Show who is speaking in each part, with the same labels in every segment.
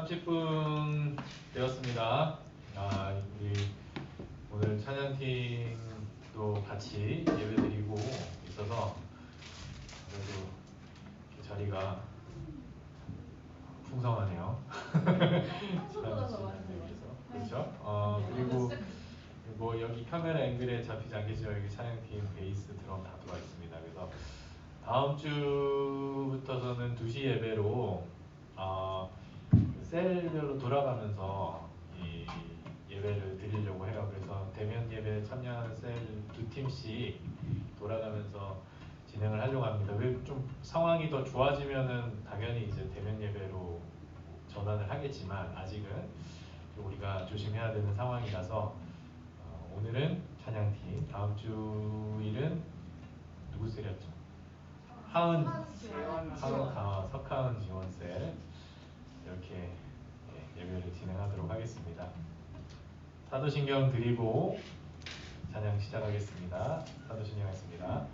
Speaker 1: 30분 되었습니다. 우리 오늘 찬양팀도 같이 예배드리고 있어서 그래도 자리가 풍성하네요. 그렇죠? 그리고 뭐 여기 카메라 앵글에 잡히지 않겠지만 여기 찬양팀 베이스 드럼 다 들어와 있습니다. 그래서 다음 주부터서는 2시 예배로 셀별로 돌아가면서 이 예배를 드리려고 해요. 그래서 대면 예배 참여하는 셀 2팀씩 돌아가면서 진행을 하려고 합니다. 왜 좀 상황이 더 좋아지면은 당연히 이제 대면 예배로 전환을 하겠지만 아직은 좀 우리가 조심해야 되는 상황이라서 오늘은 찬양팀, 다음 주일은 누구 셀이었죠? 석하은 지원셀 이렇게 예배를 진행하도록 하겠습니다. 사도신경 드리고 찬양 시작하겠습니다. 사도신경 하겠습니다.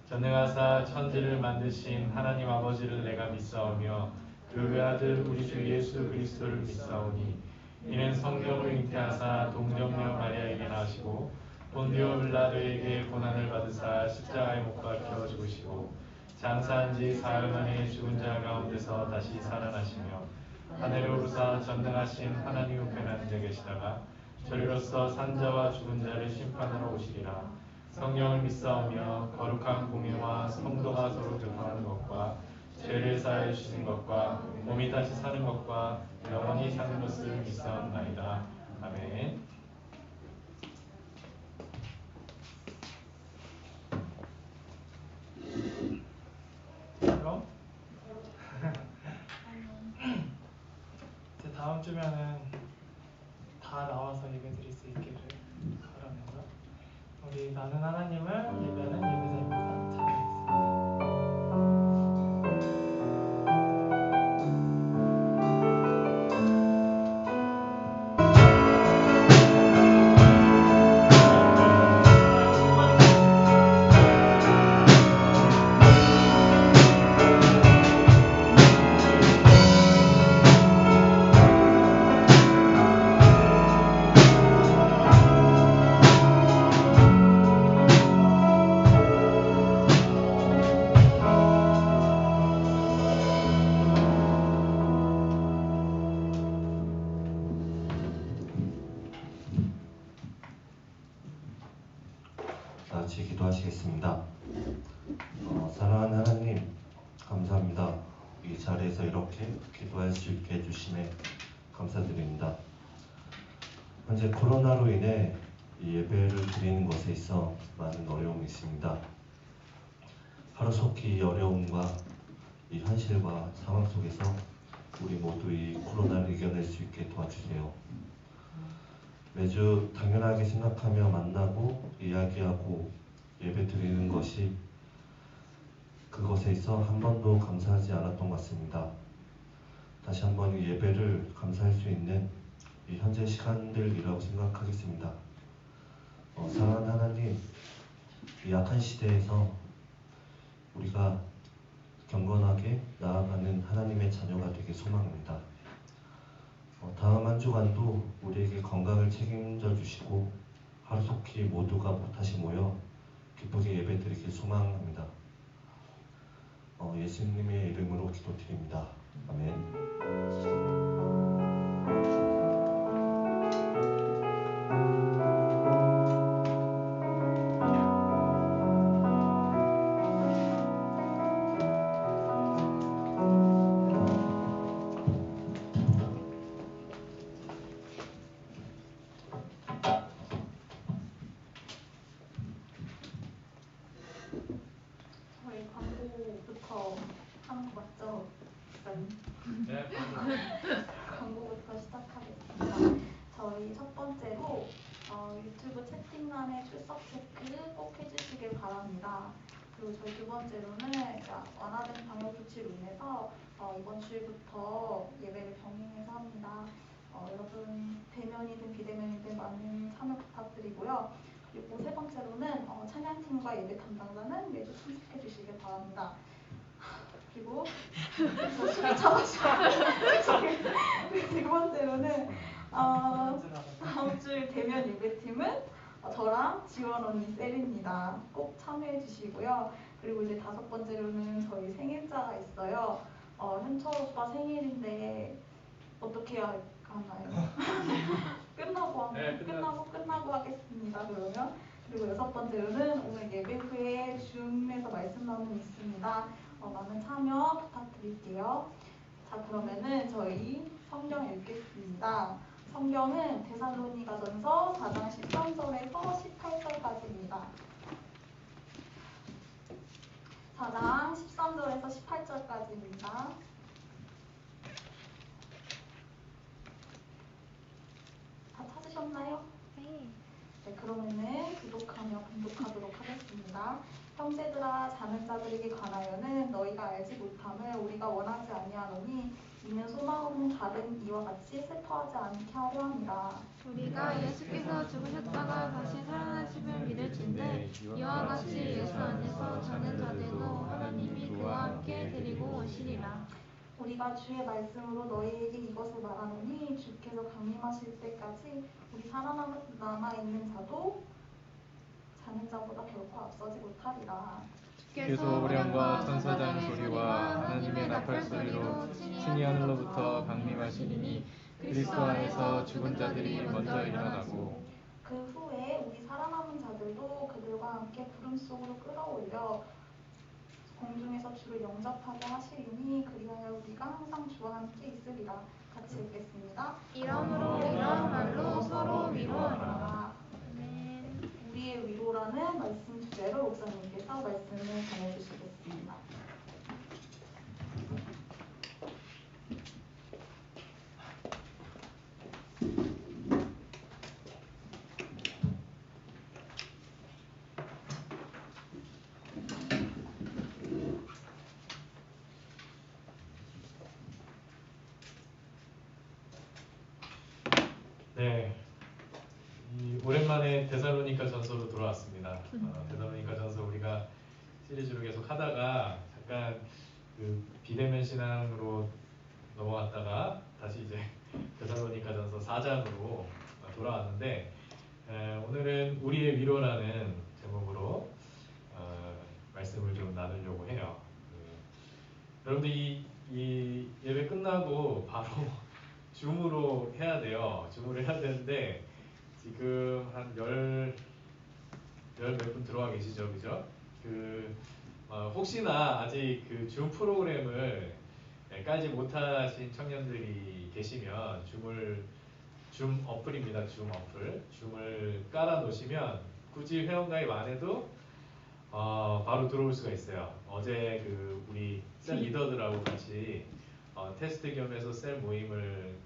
Speaker 1: 전능하사 천지를 만드신 하나님 아버지를 내가 믿사오며 그 외아들 우리 주 예수 그리스도를 믿사오니 이는 성령으로 잉태하사 동정녀 마리아에게 나시고 본디오 빌라도에게 고난을 받으사 십자가에 못 박혀 죽으시고 장사한 지 사흘 만에 죽은 자 가운데서 다시 살아나시며 하늘에 오르사 전능하신 하나님 우편에 앉아 계시다가 저리로서 산자와 죽은 자를 심판하러 오시리라. 성령을 믿사오며 거룩한 공예와 성도가 서로 교통하는 것과 죄를 사하여 주시는 것과 몸이 다시 사는 것과 영원히 사는 것을 믿사옵나이다. 아멘. 그럼
Speaker 2: 이제 다음 주면은 다 나와서 예배드릴 수 있기를 바라면서 우리 나는 하나님을 예배하는 예배자입니다. 찬양하겠습니다.
Speaker 3: 같이 기도하시겠습니다. 사랑하는 하나님, 감사합니다. 이 자리에서 이렇게 기도할 수 있게 해주심에 감사드립니다. 현재 코로나로 인해 이 예배를 드리는 것에 있어 많은 어려움이 있습니다. 하루속히 이 어려움과 이 현실과 상황 속에서 우리 모두 이 코로나를 이겨낼 수 있게 도와주세요. 매주 당연하게 생각하며 만나고 이야기하고 예배 드리는 것이 그것에 있어 한 번도 감사하지 않았던 것 같습니다. 다시 한번 이 예배를 감사할 수 있는 이 현재 시간들이라고 생각하겠습니다. 사랑하는 하나님, 이 약한 시대에서 우리가 경건하게 나아가는 하나님의 자녀가 되길 소망합니다. 다음 한 주간도 우리에게 건강을 책임져 주시고 하루속히 모두가 다시 모여 기쁘게 예배드리길 소망합니다. 예수님의 이름으로 기도드립니다. 아멘.
Speaker 4: 저희 광고부터 하는 거 맞죠?
Speaker 1: 네.
Speaker 4: 광고부터 시작하겠습니다. 저희 첫 번째로 유튜브 채팅란에 출석 체크 꼭 해주시길 바랍니다. 그리고 저희 두 번째로는 완화된 방역 조치로 인해서 이번 주일부터 예배를 병행해서 합니다. 여러분 대면이든 비대면이든 많은 참여 부탁드리고요. 그리고 세 번째로는 찬양팀과 예배 담당자는 매주 참석해 주시길 바랍니다. 그리고 숨이 차가지고 세 번째로는 다음 주 대면 예배팀은 저랑 지원 언니 셀입니다. 꼭 참여해 주시고요. 그리고 이제 다섯 번째로는 저희 생일자가 있어요. 현철 오빠 생일인데 어떻게 해야 하나요? 끝나고 하겠습니다. 그러면 그리고 여섯 번째로는 오늘 예배 후에 줌에서 말씀 나눔이 있습니다. 많은 참여 부탁드릴게요. 자, 그러면은 저희 성경 읽겠습니다. 성경은 데살로니가전서 4장 13절에서 18절까지입니다. 4장 13절에서 18절까지입니다. 다 찾으셨나요? 네, 그러면은 교독하며 봉독하도록 하겠습니다. 형제들아, 자는 자들에게 관하여는 너희가 알지 못함을 우리가 원하지 아니하노니 이는 소망으로 다른 이와 같이 슬퍼하지 않게 하려 함이라.
Speaker 5: 우리가 예수께서 죽으셨다가 다시 살아나심을 믿을진데 이와 같이 예수 안에서 자는 자들도 하나님이 그와 함께 데리고 오시리라.
Speaker 4: 우리가 주의 말씀으로 너희에게 이것을 말하노니 주께서 강림하실 때까지 우리 살아남아 있는 자도 자는 자보다 결코 앞서지 못하리라.
Speaker 5: 주께서 우량과 천사장 소리와 하나님의 나팔 소리로 신이 하늘로부터 강림하시리니 그리스도 안에서 죽은 자들이 먼저 일어나고
Speaker 4: 그 후에 우리 살아남은 자들도 그들과 함께 구름 속으로 끌어올려 공중에서 주를 영접하게 하시리니 그리하여 우리가 항상 주와 함께 있으리라. 같이 읽겠습니다.
Speaker 5: 이러므로 이러한 말로 서로 위로하라.
Speaker 4: 우리의 위로라는 말씀 주제로 목사님께서 말씀을 전해주시겠습니다.
Speaker 1: 네, 오랜만에 데살로니가 전서로 돌아왔습니다. 데살로니가 전서 우리가 시리즈로 계속 하다가 잠깐 그 비대면 신앙으로 넘어갔다가 다시 이제 데살로니가 전서 4장으로 돌아왔는데 오늘은 우리의 위로라는 제목으로 말씀을 좀 나누려고 해요. 여러분들 이 예배 끝나고 바로 줌으로 해야 돼요. 줌으로 해야 되는데 지금 한 열 몇 분 들어와 계시죠, 그죠? 혹시나 아직 그 줌 프로그램을 깔지 못하신 청년들이 계시면 줌 어플입니다. 줌 어플. 줌을 깔아 놓으시면 굳이 회원가입 안 해도 바로 들어올 수가 있어요. 어제 우리 셀 리더들하고 같이 테스트 겸해서 셀 모임을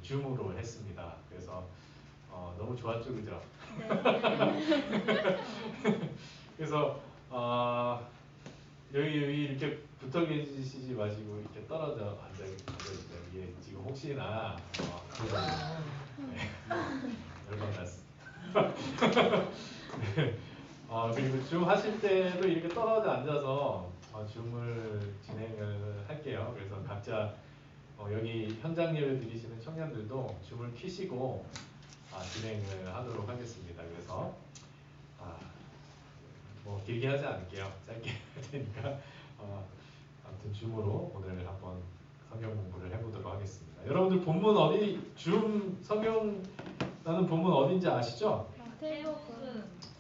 Speaker 1: 줌으로 했습니다. 그래서 너무 좋았죠, 그죠? 그래서 여기 이렇게 붙어 계시지 마시고 이렇게 떨어져 앉아주세요. 이게 지금 혹시나 열받았습니다. 네. 그리고 줌 하실 때도 이렇게 떨어져 앉아서 줌을 진행을 할게요. 그래서 각자 여기 현장 예배 드리시는 청년들도 줌을 켜시고 진행을 하도록 하겠습니다. 그래서 뭐 길게 하지 않을게요. 짧게 할 테니까 아무튼 줌으로 오늘 한번 성경 공부를 해보도록 하겠습니다. 여러분들 본문 줌 성경 나는 본문 어딘지 아시죠?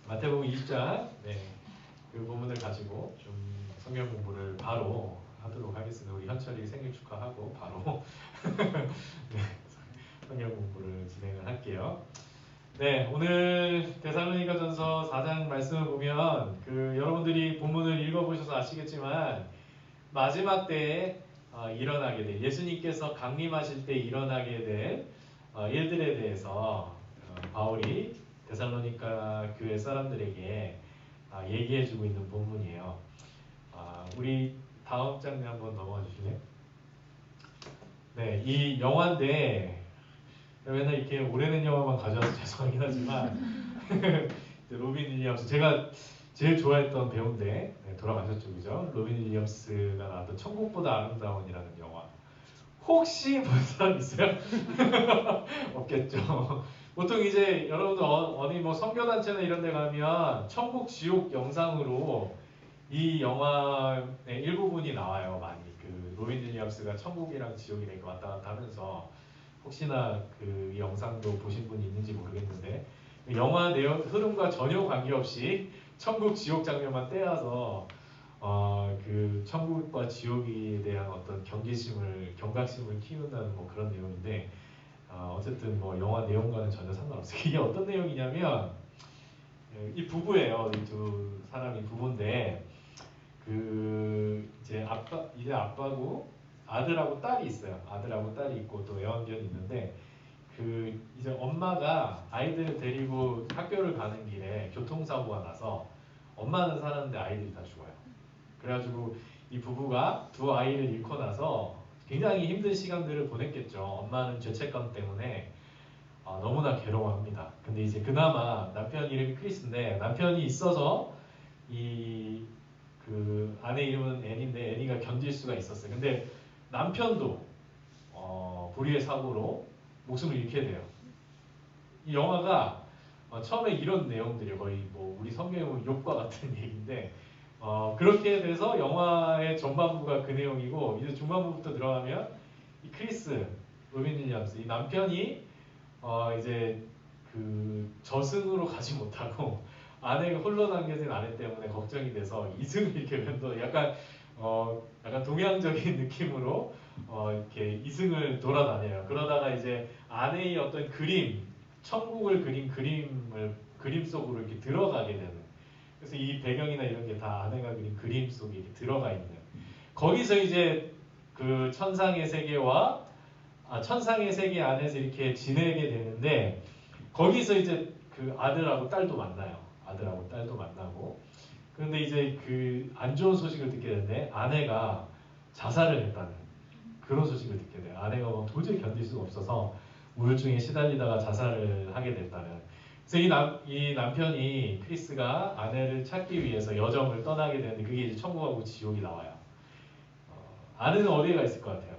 Speaker 1: 마태복음 20장. 네, 그 본문을 가지고 좀 성경 공부를 바로 하도록 하겠습니다. 우리 현철이 생일 축하하고 바로 네, 성경 공부를 진행을 할게요. 네, 오늘 데살로니가전서 4장 말씀을 보면 여러분들이 본문을 읽어보셔서 아시겠지만 마지막 때에 일어나게 될 예수님께서 강림하실 때 일어나게 될 일들에 대해서 바울이 데살로니가 교회 사람들에게 얘기해주고 있는 본문이에요. 우리 다음 장면 한번 넘어가 주실래요? 네, 이 영화인데 맨날 이렇게 오래된 영화만 가져와서 죄송하긴 하지만 로빈 윌리엄스, 제가 제일 좋아했던 배우인데 돌아가셨죠, 그죠? 로빈 윌리엄스가 나왔던 천국보다 아름다운이라는 영화. 혹시 본 사람 있어요? 없겠죠. 보통 이제 여러분들 어디 뭐 선교단체나 이런 데 가면 천국 지옥 영상으로 이 영화의 일부분이 나와요. 많이 그 로빈 윌리엄스가 천국이랑 지옥이랑 이렇게 왔다 갔다 하면서 혹시나 그 영상도 보신 분이 있는지 모르겠는데 영화 내용 흐름과 전혀 관계없이 천국 지옥 장면만 떼어서 그 천국과 지옥에 대한 어떤 경각심을 키운다는 뭐 그런 내용인데 어쨌든 뭐 영화 내용과는 전혀 상관없어요. 이게 어떤 내용이냐면 이 부부예요. 이 두 사람이 부부인데 그 이제 아빠고 아들하고 딸이 있어요. 아들하고 딸이 있고 또 애완견이 있는데 그 이제 엄마가 아이들을 데리고 학교를 가는 길에 교통사고가 나서 엄마는 살았는데 아이들이 다 죽어요. 그래가지고 이 부부가 두 아이를 잃고 나서 굉장히 힘든 시간들을 보냈겠죠. 엄마는 죄책감 때문에 너무나 괴로워합니다. 근데 이제 그나마 남편 이름이 크리스인데 남편이 있어서 이 그 아내 이름은 애니인데 애니가 견딜 수가 있었어요. 근데 남편도 불의의 사고로 목숨을 잃게 돼요. 이 영화가 처음에 이런 내용들이 거의 뭐 우리 성경에 보면 욥과 같은 얘기인데 그렇게 돼서 영화의 전반부가 그 내용이고 이제 중반부부터 들어가면 이 크리스 로빈 윌리엄스 이 남편이 이제 그 저승으로 가지 못하고 아내가 홀로 남겨진 아내 때문에 걱정이 돼서 이승을 이렇게 면도 약간 동양적인 느낌으로 이렇게 이승을 돌아다녀요. 그러다가 이제 아내의 어떤 천국을 그린 그림 속으로 이렇게 들어가게 되는. 그래서 이 배경이나 이런 게 다 아내가 그린 그림 속에 이렇게 들어가 있는. 거기서 이제 그 천상의 세계 안에서 이렇게 지내게 되는데 거기서 이제 그 아들하고 딸도 만나요. 아들하고 딸도 만나고. 그런데 이제 그 안 좋은 소식을 듣게 되는데 아내가 자살을 했다는 그런 소식을 듣게 돼요. 아내가 도저히 견딜 수가 없어서 우울증에 시달리다가 자살을 하게 됐다는. 그래서 이 남편이 크리스가 아내를 찾기 위해서 여정을 떠나게 되는데 그게 이제 천국하고 지옥이 나와요. 아내는 어디에 가 있을 것 같아요?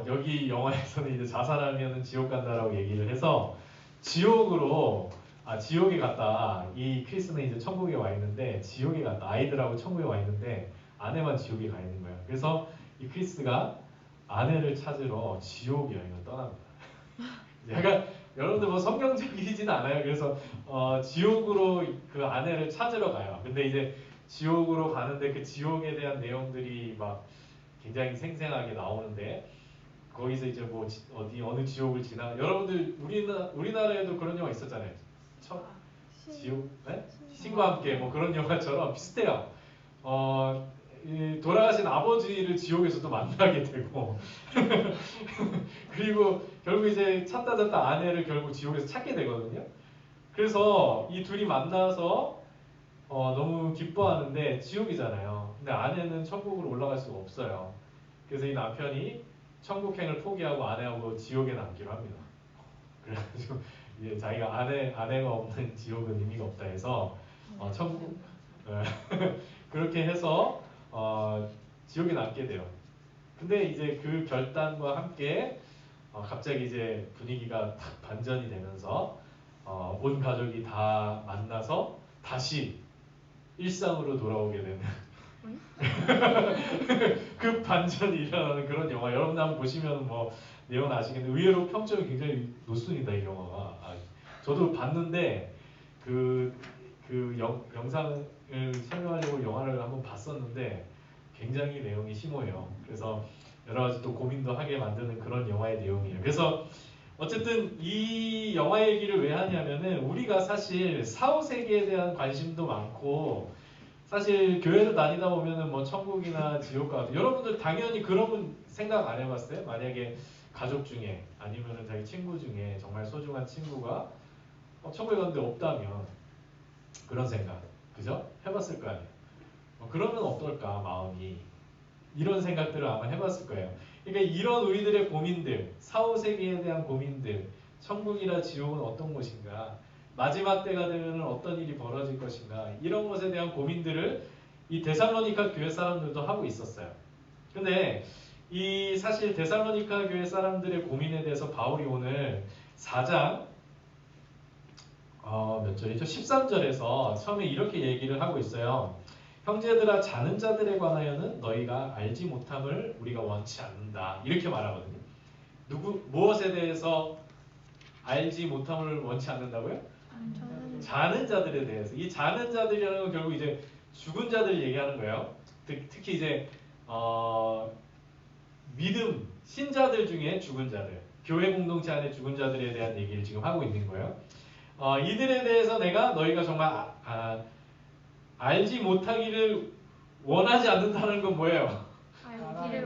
Speaker 1: 여기 영화에서는 이제 자살하면 지옥 간다라고 얘기를 해서 지옥에 갔다. 이 크리스는 이제 천국에 와 있는데 지옥에 갔다. 아이들하고 천국에 와 있는데 아내만 지옥에 가 있는 거예요. 그래서 이 크리스가 아내를 찾으러 지옥 여행을 떠납니다. 약간 여러분들 뭐 성경적이진 않아요. 그래서 지옥으로 그 아내를 찾으러 가요. 근데 이제 지옥으로 가는데 그 지옥에 대한 내용들이 막 굉장히 생생하게 나오는데 거기서 이제 뭐 어느 지옥을 지나 여러분들 우리나라에도 그런 영화 있었잖아요. 지옥, 네? 신과 함께 뭐 그런 영화처럼 비슷해요. 돌아가신 아버지를 지옥에서도 만나게 되고 그리고 결국 이제 찾다 아내를 결국 지옥에서 찾게 되거든요. 그래서 이 둘이 만나서 너무 기뻐하는데 지옥이잖아요. 근데 아내는 천국으로 올라갈 수가 없어요. 그래서 이 남편이 천국행을 포기하고 아내하고 지옥에 남기로 합니다. 그래가지고 이제 자기가 아내가 없는 지옥은 의미가 없다 해서 천국 그렇게 해서 지옥에 남게 돼요. 근데 이제 그 결단과 함께 갑자기 이제 분위기가 탁 반전이 되면서 온 가족이 다 만나서 다시 일상으로 돌아오게 되는 그 반전이 일어나는 그런 영화. 여러분 한번 보시면 뭐 내용은 아시겠는데 의외로 평점이 굉장히 높습니다. 이 영화가. 저도 봤는데 그 영상을 설명하려고 영화를 한번 봤었는데 굉장히 내용이 심오해요. 그래서 여러 가지 또 고민도 하게 만드는 그런 영화의 내용이에요. 그래서 어쨌든 이 영화 얘기를 왜 하냐면은 우리가 사실 사후세계에 대한 관심도 많고 사실 교회를 다니다 보면은 뭐 천국이나 지옥과 여러분들 당연히 그런 분 생각 안 해봤어요? 만약에 가족 중에 아니면은 자기 친구 중에 정말 소중한 친구가 천국에 갔는데 없다면 그런 생각, 그죠? 해봤을 거 아니에요. 그러면 어떨까 마음이 이런 생각들을 아마 해봤을 거예요. 그러니까 이런 우리들의 고민들, 사후세계에 대한 고민들, 천국이나 지옥은 어떤 곳인가, 마지막 때가 되면 어떤 일이 벌어질 것인가 이런 것에 대한 고민들을 이 데살로니가 교회 사람들도 하고 있었어요. 근데 이 사실 데살로니가 교회 사람들의 고민에 대해서 바울이 오늘 4장 몇 절이죠? 13절에서 처음에 이렇게 얘기를 하고 있어요. 형제들아, 자는 자들에 관하여는 너희가 알지 못함을 우리가 원치 않는다. 이렇게 말하거든요. 무엇에 대해서 알지 못함을 원치 않는다고요? 자는 자들에 대해서. 이 자는 자들이라는 건 결국 이제 죽은 자들 얘기하는 거예요. 특히 이제 믿음 신자들 중에 죽은 자들, 교회 공동체 안에 죽은 자들에 대한 얘기를 지금 하고 있는 거예요. 이들에 대해서 너희가 정말 알지 못하기를 원하지 않는다는 건 뭐예요?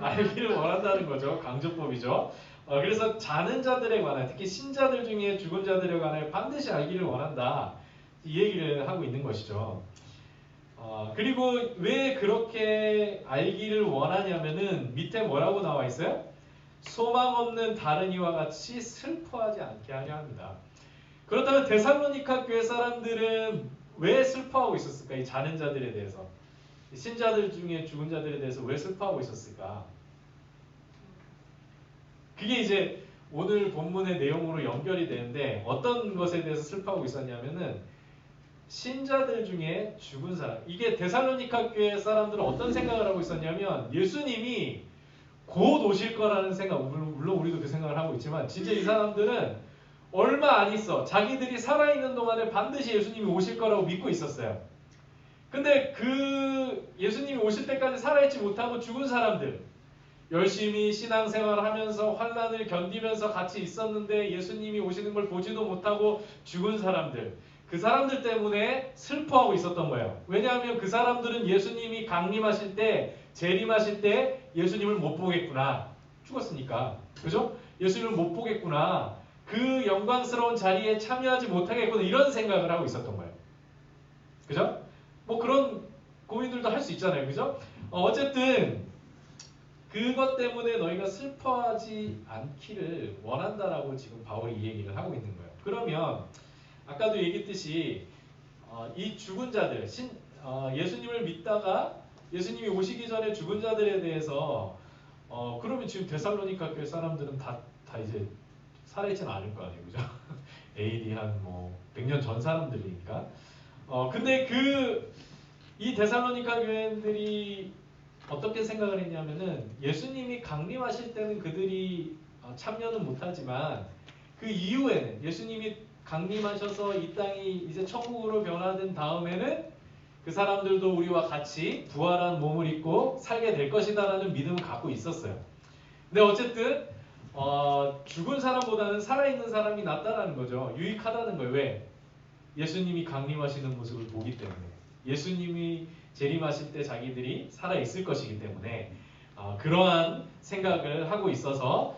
Speaker 1: 알기를 원한다는 거죠. 강조법이죠. 그래서 자는 자들에 관해, 특히 신자들 중에 죽은 자들에 관해 반드시 알기를 원한다. 이 얘기를 하고 있는 것이죠. 그리고 왜 그렇게 알기를 원하냐면은 밑에 뭐라고 나와 있어요? 소망 없는 다른 이와 같이 슬퍼하지 않게 하려 합니다. 그렇다면 데살로니가 교회 사람들은 왜 슬퍼하고 있었을까? 이 자는 자들에 대해서. 신자들 중에 죽은 자들에 대해서 왜 슬퍼하고 있었을까? 그게 이제 오늘 본문의 내용으로 연결이 되는데 어떤 것에 대해서 슬퍼하고 있었냐면은 신자들 중에 죽은 사람. 이게 데살로니가 교회 사람들은 어떤 생각을 하고 있었냐면 예수님이 곧 오실 거라는 생각. 물론 우리도 그 생각을 하고 있지만 진짜 이 사람들은 얼마 안 있어. 자기들이 살아있는 동안에 반드시 예수님이 오실 거라고 믿고 있었어요. 근데 그 예수님이 오실 때까지 살아있지 못하고 죽은 사람들, 열심히 신앙생활을 하면서 환난을 견디면서 같이 있었는데 예수님이 오시는 걸 보지도 못하고 죽은 사람들, 그 사람들 때문에 슬퍼하고 있었던 거예요. 왜냐하면 그 사람들은 예수님이 강림하실 때, 재림하실 때 예수님을 못 보겠구나. 죽었으니까. 그죠? 예수님을 못 보겠구나. 그 영광스러운 자리에 참여하지 못하겠구나. 이런 생각을 하고 있었던 거예요. 그죠? 뭐 그런 고민들도 할 수 있잖아요. 그죠? 어쨌든 그것 때문에 너희가 슬퍼하지 않기를 원한다라고 지금 바울이 이 얘기를 하고 있는 거예요. 그러면 아까도 얘기했듯이 이 죽은 자들, 예수님을 믿다가 예수님이 오시기 전에 죽은 자들에 대해서 그러면 지금 데살로니가 교회 사람들은 다 이제 살아있지는 않을 거 아니에요. 그죠? AD 한 100년 전 사람들이니까. 근데 이 데살로니가 교회들이 어떻게 생각을 했냐면은 예수님이 강림하실 때는 그들이 참여는 못하지만 그 이후에는 예수님이 강림하셔서 이 땅이 이제 천국으로 변화된 다음에는 그 사람들도 우리와 같이 부활한 몸을 입고 살게 될 것이다라는 믿음을 갖고 있었어요. 근데 어쨌든 죽은 사람보다는 살아있는 사람이 낫다라는 거죠. 유익하다는 거예요. 왜? 예수님이 강림하시는 모습을 보기 때문에. 예수님이 재림하실 때 자기들이 살아있을 것이기 때문에 그러한 생각을 하고 있어서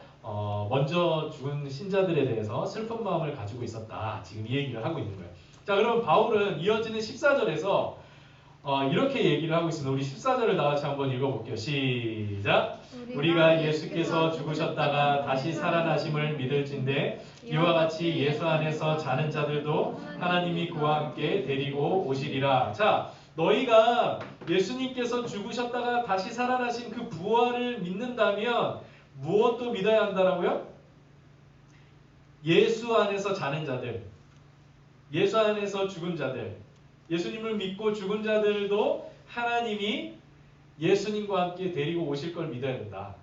Speaker 1: 먼저 죽은 신자들에 대해서 슬픈 마음을 가지고 있었다. 지금 이 얘기를 하고 있는 거예요. 자, 그럼 바울은 이어지는 14절에서 이렇게 얘기를 하고 있습니다. 우리 14절을 다 같이 한번 읽어볼게요. 시작! 우리가 예수께서 죽으셨다가 다시 살아나심을 믿을진대 이와 같이 예수 안에서 자는 자들도 하나님이 그와 함께 데리고 오시리라. 자, 너희가 예수님께서 죽으셨다가 다시 살아나신 그 부활을 믿는다면 무엇도 믿어야 한다라고요? 예수 안에서 자는 자들, 예수 안에서 죽은 자들, 예수님을 믿고 죽은 자들도 하나님이 예수님과 함께 데리고 오실 걸 믿어야 된다.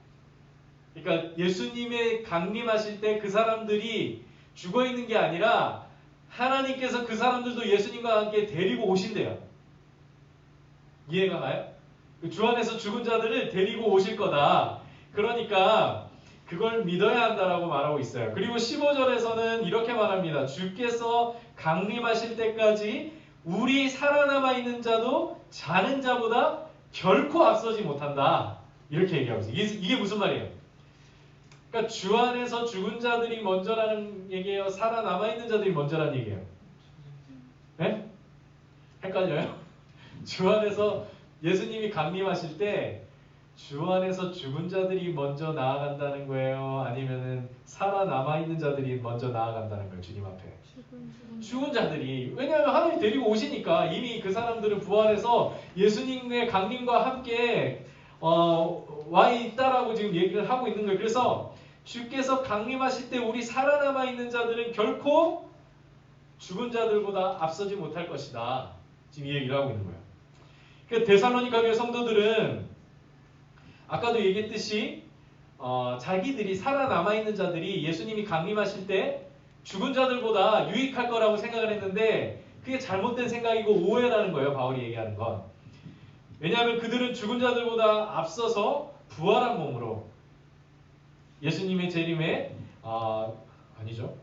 Speaker 1: 그러니까 예수님의 강림하실 때 그 사람들이 죽어 있는 게 아니라 하나님께서 그 사람들도 예수님과 함께 데리고 오신대요. 이해가 가요? 주 안에서 죽은 자들을 데리고 오실 거다. 그러니까 그걸 믿어야 한다라고 말하고 있어요. 그리고 15절에서는 이렇게 말합니다. 주께서 강림하실 때까지 우리 살아남아 있는 자도 자는 자보다 결코 앞서지 못한다. 이렇게 얘기하고 있어요. 이게 무슨 말이에요? 그러니까 주 안에서 죽은 자들이 먼저라는 얘기예요? 살아남아 있는 자들이 먼저라는 얘기예요? 네? 헷갈려요? 주 안에서 예수님이 강림하실 때 주 안에서 죽은 자들이 먼저 나아간다는 거예요? 아니면은 살아남아 있는 자들이 먼저 나아간다는 거예요? 주님 앞에. 죽은 자들이. 왜냐하면 하나님이 데리고 오시니까 이미 그 사람들은 부활해서 예수님의 강림과 함께 와 있다라고 지금 얘기를 하고 있는 거예요. 그래서 주께서 강림하실 때 우리 살아남아 있는 자들은 결코 죽은 자들보다 앞서지 못할 것이다. 지금 이 얘기를 하고 있는 거예요. 그러니까 데살로니가 교회 성도들은 아까도 얘기했듯이 자기들이 살아남아 있는 자들이 예수님이 강림하실 때 죽은 자들보다 유익할 거라고 생각을 했는데 그게 잘못된 생각이고 오해라는 거예요. 바울이 얘기하는 건. 왜냐하면 그들은 죽은 자들보다 앞서서 부활한 몸으로 예수님의 재림에 아니죠.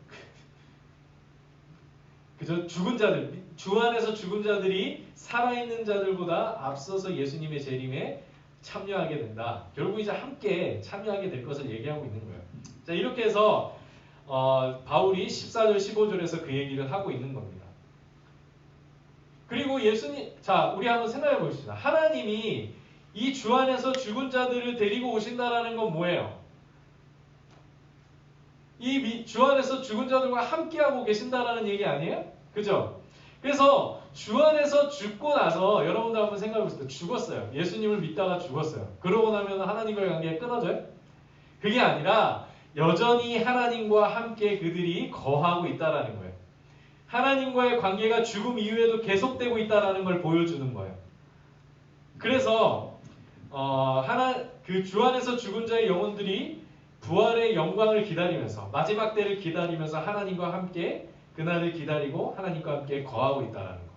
Speaker 1: 그저 죽은 자들, 주 안에서 죽은 자들이 살아있는 자들보다 앞서서 예수님의 재림에 참여하게 된다. 결국 이제 함께 참여하게 될 것을 얘기하고 있는 거예요. 자, 이렇게 해서 바울이 14절, 15절에서 그 얘기를 하고 있는 겁니다. 그리고 자, 우리 한번 생각해 봅시다. 하나님이 이 주 안에서 죽은 자들을 데리고 오신다라는 건 뭐예요? 이 주 안에서 죽은 자들과 함께하고 계신다라는 얘기 아니에요? 그죠? 그래서 주 안에서 죽고 나서 여러분들 한번 생각해 보세요. 죽었어요. 예수님을 믿다가 죽었어요. 그러고 나면 하나님과의 관계가 끊어져요? 그게 아니라 여전히 하나님과 함께 그들이 거하고 있다라는 거예요. 하나님과의 관계가 죽음 이후에도 계속되고 있다라는 걸 보여주는 거예요. 그래서 그 주 안에서 죽은 자의 영혼들이 부활의 영광을 기다리면서 마지막 때를 기다리면서 하나님과 함께 그날을 기다리고 하나님과 함께 거하고 있다라는 거.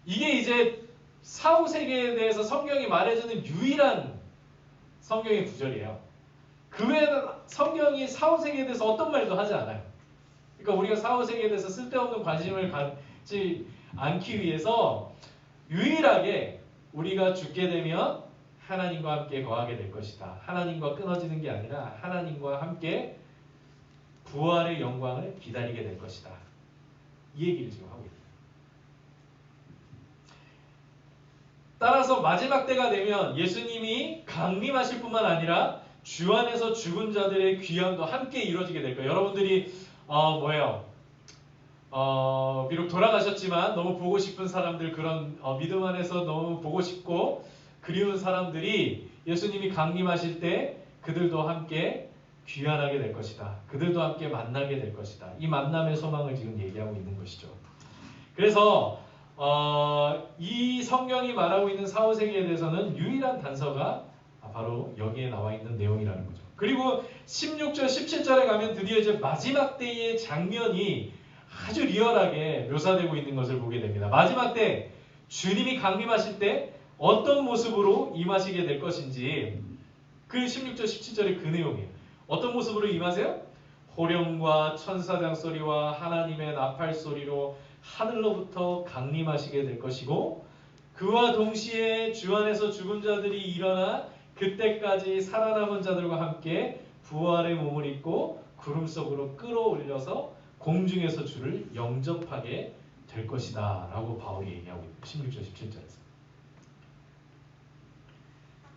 Speaker 1: 이게 이제 사후세계에 대해서 성경이 말해주는 유일한 성경의 구절이에요. 그 외에는 성경이 사후세계에 대해서 어떤 말도 하지 않아요. 그러니까 우리가 사후세계에 대해서 쓸데없는 관심을 갖지 않기 위해서 유일하게 우리가 죽게 되면 하나님과 함께 거하게 될 것이다. 하나님과 끊어지는 게 아니라 하나님과 함께 부활의 영광을 기다리게 될 것이다. 이 얘기를 지금 하고 있습니다. 따라서 마지막 때가 되면 예수님이 강림하실 뿐만 아니라 주 안에서 죽은 자들의 귀환도 함께 이루어지게 될 거예요. 여러분들이 비록 돌아가셨지만 너무 보고 싶은 사람들, 그런 믿음 안에서 너무 보고 싶고 그리운 사람들이 예수님이 강림하실 때 그들도 함께 귀환하게 될 것이다. 그들도 함께 만나게 될 것이다. 이 만남의 소망을 지금 얘기하고 있는 것이죠. 그래서 이 성경이 말하고 있는 사후세계에 대해서는 유일한 단서가 바로 여기에 나와 있는 내용이라는 거죠. 그리고 16절, 17절에 가면 드디어 이제 마지막 때의 장면이 아주 리얼하게 묘사되고 있는 것을 보게 됩니다. 마지막 때 주님이 강림하실 때 어떤 모습으로 임하시게 될 것인지 그 16절, 17절의 그 내용이에요. 어떤 모습으로 임하세요? 호령과 천사장 소리와 하나님의 나팔 소리로 하늘로부터 강림하시게 될 것이고 그와 동시에 주 안에서 죽은 자들이 일어나 그때까지 살아남은 자들과 함께 부활의 몸을 입고 구름 속으로 끌어올려서 공중에서 주를 영접하게 될 것이다 라고 바울이 얘기하고 있어요. 16절 17절에서.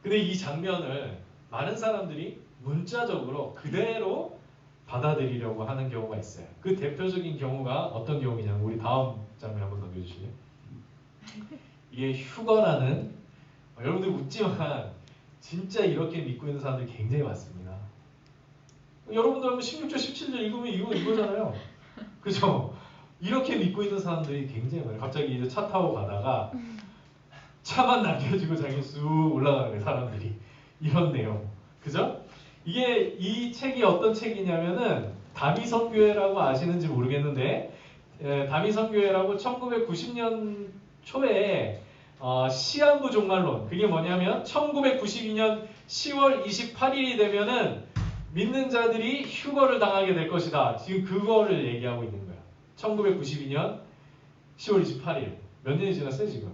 Speaker 1: 근데 이 장면을 많은 사람들이 문자적으로 그대로 받아들이려고 하는 경우가 있어요. 그 대표적인 경우가 어떤 경우냐면 우리 다음 장면 한번 넘겨주실래요? 이게 휴거라는 여러분들 웃지만 진짜 이렇게 믿고 있는 사람들이 굉장히 많습니다. 여러분들 한번 16절 17절 읽으면 이거잖아요. 그죠? 이렇게 믿고 있는 사람들이 굉장히 많아요. 갑자기 이제 차 타고 가다가 차만 남겨주고 자기 쑥 올라가는 거예요. 사람들이. 이런 내용. 그죠? 이 책이 어떤 책이냐면은 다미선교회라고 아시는지 모르겠는데 다미선교회라고 1990년 초에 시한부 종말론, 그게 뭐냐면 1992년 10월 28일이 되면은 믿는 자들이 휴거를 당하게 될 것이다. 지금 그거를 얘기하고 있는 거야. 1992년 10월 28일. 몇 년이 지났어요 지금?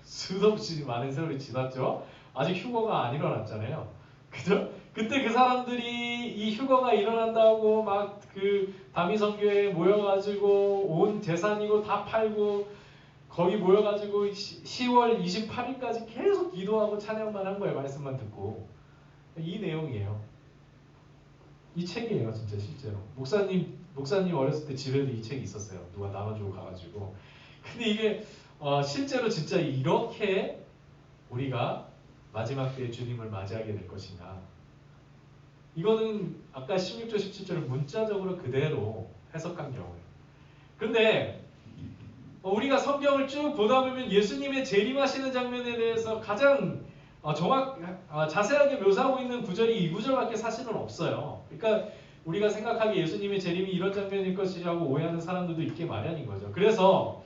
Speaker 1: 수도 없이 많은 세월이 지났죠. 아직 휴거가 안 일어났잖아요. 그죠? 그때 그 사람들이 이 휴거가 일어난다고 막 그 다미선교회에 모여가지고 온 재산이고 다 팔고 거기 모여가지고 10월 28일까지 계속 기도하고 찬양만 한 거예요. 말씀만 듣고. 이 내용이에요. 이 책이에요. 진짜 실제로. 목사님 어렸을 때 집에도 이 책이 있었어요. 누가 나눠주고 가가지고. 근데 이게 실제로 진짜 이렇게 우리가 마지막 때에 주님을 맞이하게 될 것이냐. 이거는 아까 16절 17절을 문자적으로 그대로 해석한 경우예요. 그런데 우리가 성경을 쭉 보다 보면 예수님의 재림하시는 장면에 대해서 가장 자세하게 묘사하고 있는 구절이 이 구절밖에 사실은 없어요. 그러니까 우리가 생각하기에 예수님의 재림이 이런 장면일 것이라고 오해하는 사람들도 있게 마련인 거죠. 그래서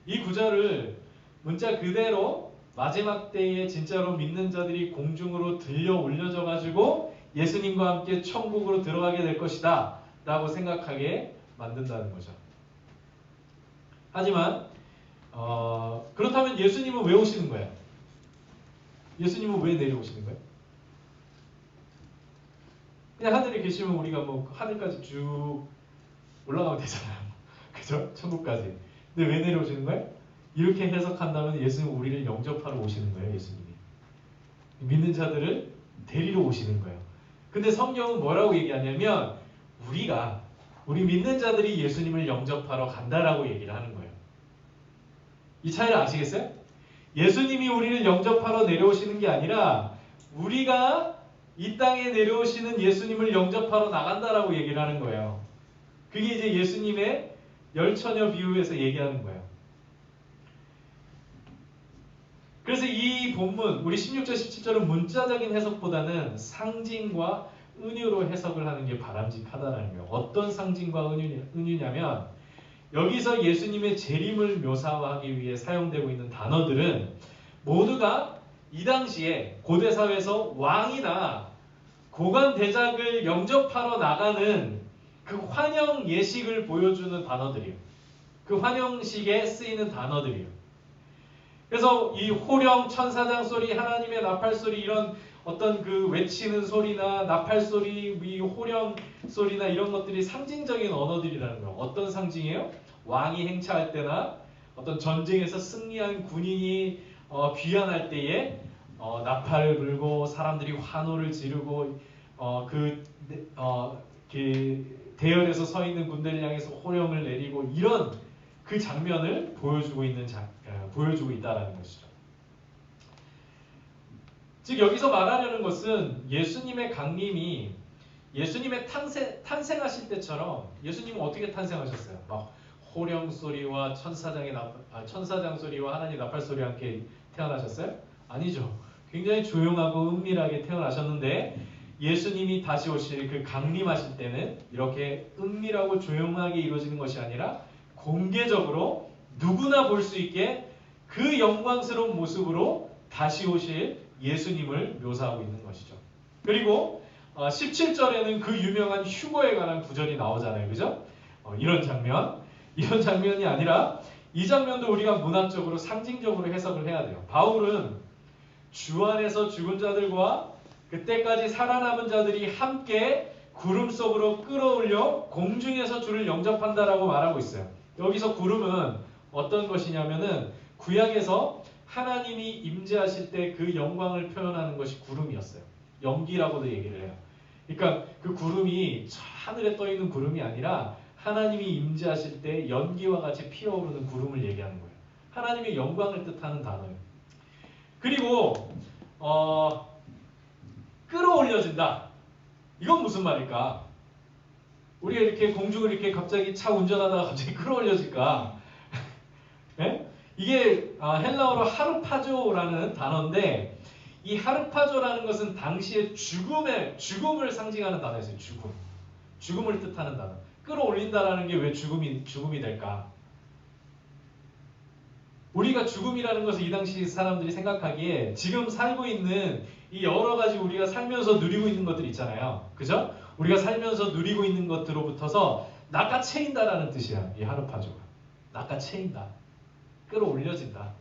Speaker 1: 이 구절을 문자 그대로 마지막 때에 진짜로 믿는 자들이 공중으로 들려 올려져 가지고 예수님과 함께 천국으로 들어가게 될 것이다 라고 생각하게 만든다는 거죠. 하지만 그렇다면 예수님은 왜 오시는 거예요? 예수님은 왜 내려오시는 거예요? 그냥 하늘에 계시면 우리가 뭐 하늘까지 쭉 올라가면 되잖아요. 그죠? 천국까지. 근데 왜 내려오시는 거예요? 이렇게 해석한다면 예수님은 우리를 영접하러 오시는 거예요. 예수님이. 믿는 자들을 데리러 오시는 거예요. 근데 성경은 뭐라고 얘기하냐면 우리 믿는 자들이 예수님을 영접하러 간다라고 얘기를 하는 거예요. 이 차이를 아시겠어요? 예수님이 우리를 영접하러 내려오시는 게 아니라 우리가 이 땅에 내려오시는 예수님을 영접하러 나간다라고 얘기를 하는 거예요. 그게 이제 예수님의 열처녀 비유에서 얘기하는 거예요. 그래서 이 본문 우리 16절 17절은 문자적인 해석보다는 상징과 은유로 해석을 하는 게 바람직하다는 거예요. 어떤 상징과 은유냐면 여기서 예수님의 재림을 묘사하기 위해 사용되고 있는 단어들은 모두가 이 당시에 고대 사회에서 왕이나 고관 대작을 영접하러 나가는 그 환영 예식을 보여주는 단어들이에요. 그 환영식에 쓰이는 단어들이에요. 그래서 이 호령, 천사장 소리, 하나님의 나팔 소리 이런 어떤 그 외치는 소리나 나팔 소리, 이 호령 소리나 이런 것들이 상징적인 언어들이라는 거예요. 어떤 상징이에요? 왕이 행차할 때나 어떤 전쟁에서 승리한 군인이 귀환할 때에 나팔을 불고 사람들이 환호를 지르고 그 대열에서 서 있는 군대를 향해서 호령을 내리고 이런 그 장면을 보여주고 있다라는 것이죠. 즉 여기서 말하려는 것은 예수님의 강림이 예수님의 탄생하실 때처럼 예수님은 어떻게 탄생하셨어요? 막 호령 소리와 천사장 소리와 하나님 나팔 소리와 함께 태어나셨어요? 아니죠. 굉장히 조용하고 은밀하게 태어나셨는데 예수님이 다시 오실 그 강림하실 때는 이렇게 은밀하고 조용하게 이루어지는 것이 아니라 공개적으로 누구나 볼 수 있게 그 영광스러운 모습으로 다시 오실 예수님을 묘사하고 있는 것이죠. 그리고 17절에는 그 유명한 휴거에 관한 구절이 나오잖아요. 그죠? 이런 장면이 아니라 이 장면도 우리가 문학적으로 상징적으로 해석을 해야 돼요. 바울은 주 안에서 죽은 자들과 그때까지 살아남은 자들이 함께 구름 속으로 끌어올려 공중에서 주를 영접한다라고 말하고 있어요. 여기서 구름은 어떤 것이냐면은 구약에서 하나님이 임재하실 때 그 영광을 표현하는 것이 구름이었어요. 연기라고도 얘기를 해요. 그러니까 그 구름이 하늘에 떠 있는 구름이 아니라 하나님이 임재하실 때 연기와 같이 피어오르는 구름을 얘기하는 거예요. 하나님의 영광을 뜻하는 단어예요. 그리고 끌어올려진다. 이건 무슨 말일까? 우리가 이렇게 공중을 이렇게 갑자기 차 운전하다가 갑자기 끌어올려질까? 네? 이게 헬라어로 하르파조라는 단어인데 이 하르파조라는 것은 당시에 죽음을 상징하는 단어였어요. 죽음을 뜻하는 단어. 끌어올린다라는 게 왜 죽음이 될까? 우리가 죽음이라는 것을 이 당시 사람들이 생각하기에 지금 살고 있는 이 여러 가지 우리가 살면서 누리고 있는 것들 있잖아요. 그죠? 우리가 살면서 누리고 있는 것들로부터서 낚아채인다라는 뜻이야. 이 하르파조가. 낚아채인다. 끌어올려진다.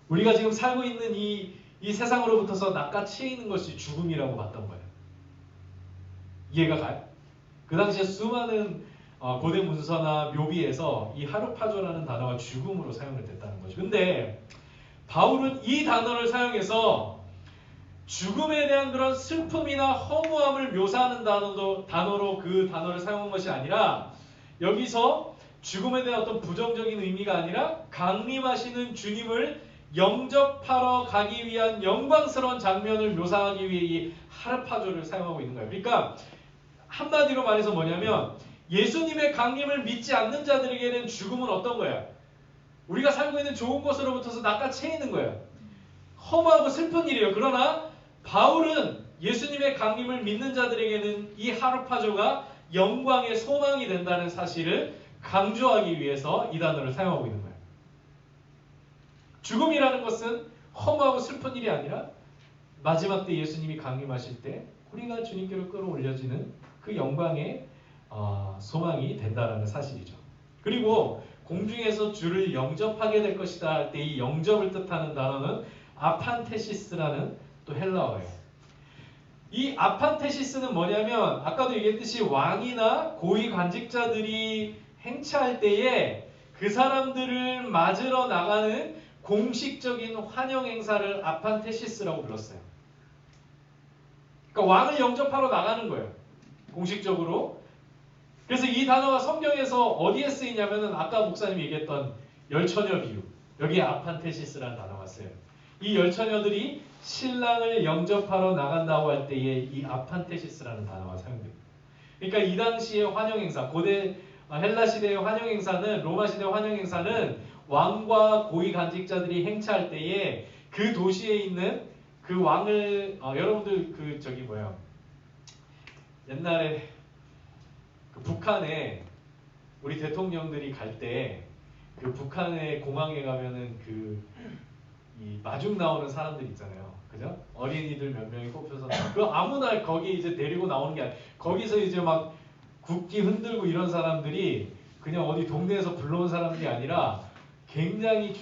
Speaker 1: 우리가 지금 살고 있는 이 세상으로부터서 낚아채이는 것이 죽음이라고 봤던 거예요. 이해가 가요? 그 당시에 수많은 고대 문서나 묘비에서 이 하르파조라는 단어가 죽음으로 사용이 됐다는 거죠. 근데 바울은 이 단어를 사용해서 죽음에 대한 그런 슬픔이나 허무함을 묘사하는 단어로 그 단어를 사용한 것이 아니라 여기서 죽음에 대한 어떤 부정적인 의미가 아니라 강림하시는 주님을 영접하러 가기 위한 영광스러운 장면을 묘사하기 위해 이 하르파조를 사용하고 있는 거예요. 그러니까 한마디로 말해서 뭐냐면 예수님의 강림을 믿지 않는 자들에게는 죽음은 어떤 거야? 우리가 살고 있는 좋은 것으로부터서 낚아채 있는 거예요. 허무하고 슬픈 일이에요. 그러나 바울은 예수님의 강림을 믿는 자들에게는 이 하르파조가 영광의 소망이 된다는 사실을 강조하기 위해서 이 단어를 사용하고 있는 거예요. 죽음이라는 것은 허무하고 슬픈 일이 아니라 마지막 때 예수님이 강림하실 때 우리가 주님께로 끌어올려지는 그 영광의 소망이 된다는 사실이죠. 그리고 공중에서 주를 영접하게 될 것이다 할 때 이 영접을 뜻하는 단어는 아판테시스라는 또 헬라어예요. 이 아판테시스는 뭐냐면 아까도 얘기했듯이 왕이나 고위 관직자들이 행차할 때에 그 사람들을 맞으러 나가는 공식적인 환영 행사를 아판테시스라고 불렀어요. 그러니까 왕을 영접하러 나가는 거예요. 공식적으로. 그래서 이 단어가 성경에서 어디에 쓰이냐면은 아까 목사님이 얘기했던 열처녀 비유. 여기에 아판테시스라는 단어가 쓰여요. 이 열처녀들이 신랑을 영접하러 나간다고 할 때에 이 아판테시스라는 단어가 사용됩니다. 그러니까 이 당시의 환영 행사, 고대 헬라 시대의 환영 행사는 로마 시대 환영 행사는 왕과 고위 간직자들이 행차할 때에 그 도시에 있는 그 왕을 여러분들 그 저기 뭐야 옛날에 그 북한에 우리 대통령들이 갈 때 그 북한의 공항에 가면은 이 마중 나오는 사람들 있잖아요. 그죠? 어린이들 몇 명이 뽑혀서 그 아무나 거기 이제 데리고 나오는 게 아니라 거기서 이제 막 국기 흔들고 이런 사람들이 그냥 어디 동네에서 불러온 사람들이 아니라 굉장히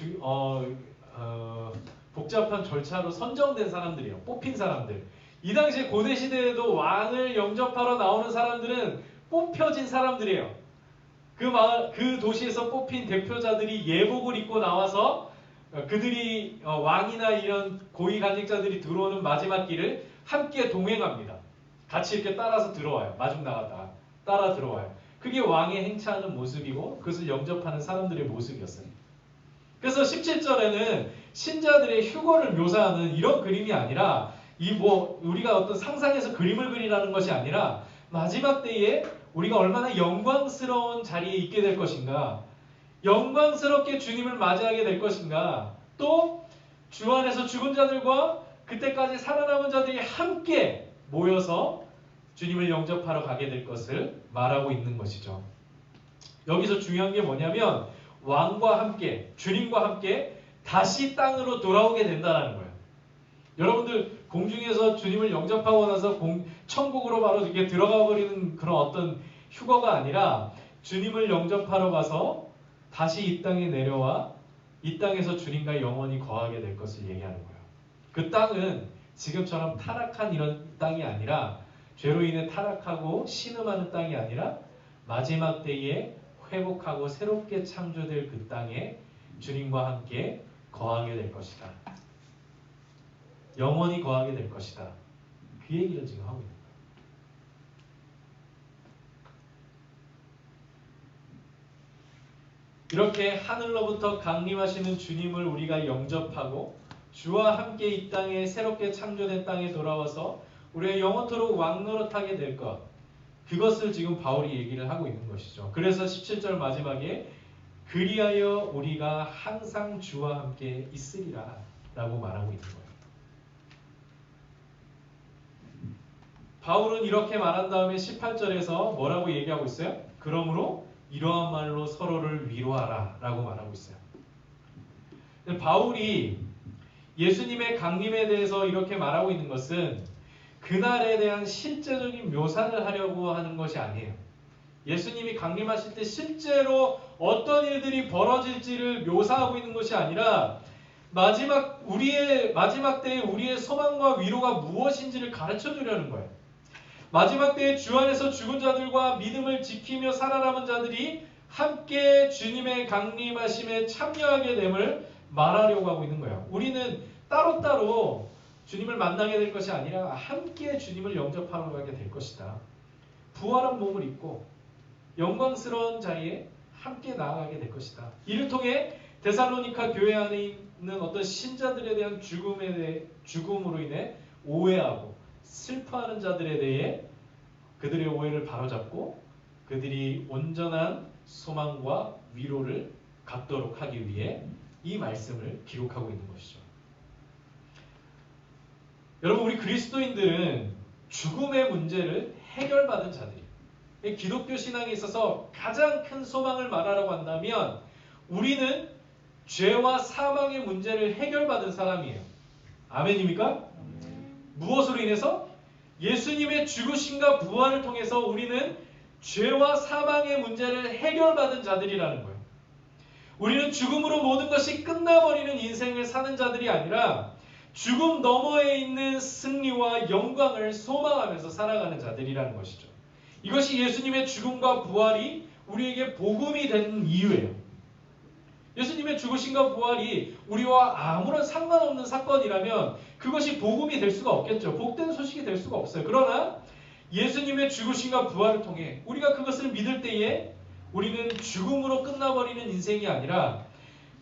Speaker 1: 복잡한 절차로 선정된 사람들이에요. 뽑힌 사람들. 이 당시에 고대 시대에도 왕을 영접하러 나오는 사람들은 뽑혀진 사람들이에요. 그 도시에서 뽑힌 대표자들이 예복을 입고 나와서 그들이 왕이나 이런 고위 간직자들이 들어오는 마지막 길을 함께 동행합니다. 같이 이렇게 따라서 들어와요. 마중 나갔다가 따라 들어와요. 그게 왕의 행차하는 모습이고 그것을 영접하는 사람들의 모습이었어요. 그래서 17절에는 신자들의 휴거를 묘사하는 이런 그림이 아니라 우리가 어떤 상상해서 그림을 그리라는 것이 아니라 마지막 때에 우리가 얼마나 영광스러운 자리에 있게 될 것인가, 영광스럽게 주님을 맞이하게 될 것인가, 또 주 안에서 죽은 자들과 그때까지 살아남은 자들이 함께 모여서 주님을 영접하러 가게 될 것을 말하고 있는 것이죠. 여기서 중요한 게 뭐냐면 왕과 함께, 주님과 함께 다시 땅으로 돌아오게 된다는 거예요. 여러분들 공중에서 주님을 영접하고 나서 천국으로 바로 이렇게 들어가 버리는 그런 어떤 휴거가 아니라 주님을 영접하러 가서 다시 이 땅에 내려와 이 땅에서 주님과 영원히 거하게 될 것을 얘기하는 거예요. 그 땅은 지금처럼 타락한 이런 땅이 아니라 죄로 인해 타락하고 신음하는 땅이 아니라 마지막 때에 회복하고 새롭게 창조될 그 땅에 주님과 함께 거하게 될 것이다. 영원히 거하게 될 것이다. 그 얘기를 지금 하고 있는 거예요. 이렇게 하늘로부터 강림하시는 주님을 우리가 영접하고 주와 함께 이 땅에 새롭게 창조된 땅에 돌아와서 우리가 영원토록 왕노릇하게 될 것, 그것을 지금 바울이 얘기를 하고 있는 것이죠. 그래서 17절 마지막에 그리하여 우리가 항상 주와 함께 있으리라 라고 말하고 있는 거예요. 바울은 이렇게 말한 다음에 18절에서 뭐라고 얘기하고 있어요? 그러므로 이러한 말로 서로를 위로하라 라고 말하고 있어요. 바울이 예수님의 강림에 대해서 이렇게 말하고 있는 것은 그날에 대한 실제적인 묘사를 하려고 하는 것이 아니에요. 예수님이 강림하실 때 실제로 어떤 일들이 벌어질지를 묘사하고 있는 것이 아니라 마지막 때에 우리의 소망과 위로가 무엇인지를 가르쳐 주려는 거예요. 마지막 때에 주 안에서 죽은 자들과 믿음을 지키며 살아남은 자들이 함께 주님의 강림하심에 참여하게 됨을 말하려고 하고 있는 거예요. 우리는 따로따로 주님을 만나게 될 것이 아니라 함께 주님을 영접하러 가게 될 것이다. 부활한 몸을 입고 영광스러운 자리에 함께 나아가게 될 것이다. 이를 통해 데살로니가 교회 안에 어떤 신자들에 대한 죽음으로 인해 오해하고 슬퍼하는 자들에 대해 그들의 오해를 바로잡고 그들이 온전한 소망과 위로를 갖도록 하기 위해 이 말씀을 기록하고 있는 것이죠. 여러분, 우리 그리스도인들은 죽음의 문제를 해결받은 자들이에요. 기독교 신앙에 있어서 가장 큰 소망을 말하라고 한다면 우리는 죄와 사망의 문제를 해결받은 사람이에요. 아멘입니까? 무엇으로 인해서? 예수님의 죽으심과 부활을 통해서 우리는 죄와 사망의 문제를 해결받은 자들이라는 거예요. 우리는 죽음으로 모든 것이 끝나버리는 인생을 사는 자들이 아니라 죽음 너머에 있는 승리와 영광을 소망하면서 살아가는 자들이라는 것이죠. 이것이 예수님의 죽음과 부활이 우리에게 복음이 된 이유예요. 예수님의 죽으심과 부활이 우리와 아무런 상관없는 사건이라면 그것이 복음이 될 수가 없겠죠. 복된 소식이 될 수가 없어요. 그러나 예수님의 죽으심과 부활을 통해 우리가 그것을 믿을 때에 우리는 죽음으로 끝나버리는 인생이 아니라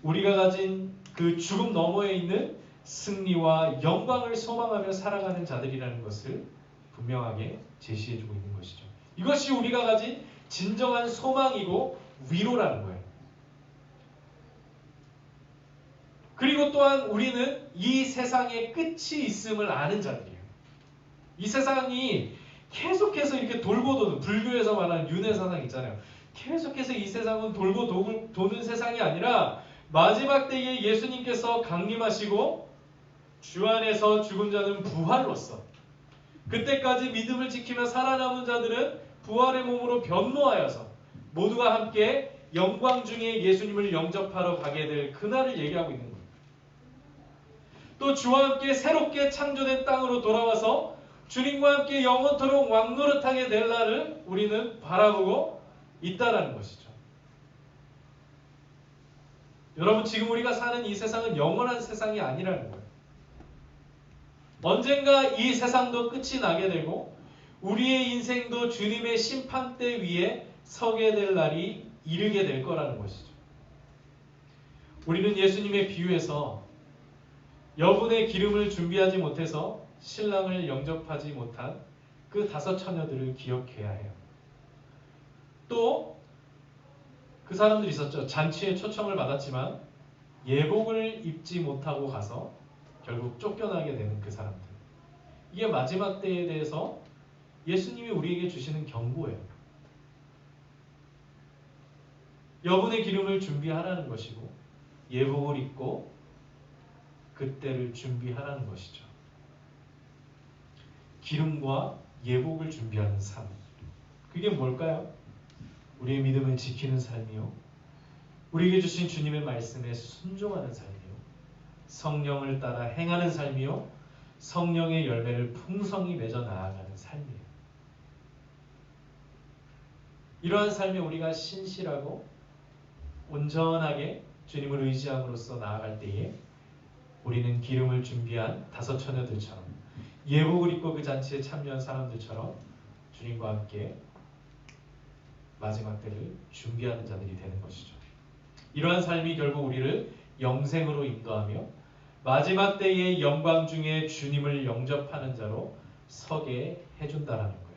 Speaker 1: 우리가 가진 그 죽음 너머에 있는 승리와 영광을 소망하며 살아가는 자들이라는 것을 분명하게 제시해주고 있는 것이죠. 이것이 우리가 가진 진정한 소망이고 위로라는 거예요. 그리고 또한 우리는 이 세상에 끝이 있음을 아는 자들이에요. 이 세상이 계속해서 이렇게 돌고 도는, 불교에서 말하는 윤회사상 있잖아요. 계속해서 이 세상은 돌고 도는 세상이 아니라 마지막 때에 예수님께서 강림하시고 주 안에서 죽은 자는 부활로써 그때까지 믿음을 지키며 살아남은 자들은 부활의 몸으로 변노하여서 모두가 함께 영광 중에 예수님을 영접하러 가게 될 그날을 얘기하고 있는 거예요. 또 주와 함께 새롭게 창조된 땅으로 돌아와서 주님과 함께 영원토록 왕노릇하게 될 날을 우리는 바라보고 있다라는 것이죠. 여러분, 지금 우리가 사는 이 세상은 영원한 세상이 아니라는 거예요. 언젠가 이 세상도 끝이 나게 되고 우리의 인생도 주님의 심판대 위에 서게 될 날이 이르게 될 거라는 것이죠. 우리는 예수님의 비유에서 여분의 기름을 준비하지 못해서 신랑을 영접하지 못한 그 5 처녀들을 기억해야 해요. 또 그 사람들이 있었죠. 잔치에 초청을 받았지만 예복을 입지 못하고 가서 결국 쫓겨나게 되는 그 사람들. 이게 마지막 때에 대해서 예수님이 우리에게 주시는 경고예요. 여분의 기름을 준비하라는 것이고 예복을 입고 그때를 준비하라는 것이죠. 기름과 예복을 준비하는 삶. 그게 뭘까요? 우리의 믿음을 지키는 삶이요. 우리에게 주신 주님의 말씀에 순종하는 삶이요. 성령을 따라 행하는 삶이요. 성령의 열매를 풍성히 맺어 나아가는 삶이에요. 이러한 삶에 우리가 신실하고 온전하게 주님을 의지함으로써 나아갈 때에 우리는 기름을 준비한 5 처녀들처럼 예복을 입고 그 잔치에 참여한 사람들처럼 주님과 함께 마지막 때를 준비하는 자들이 되는 것이죠. 이러한 삶이 결국 우리를 영생으로 인도하며 마지막 때의 영광 중에 주님을 영접하는 자로 서게 해준다라는 거예요.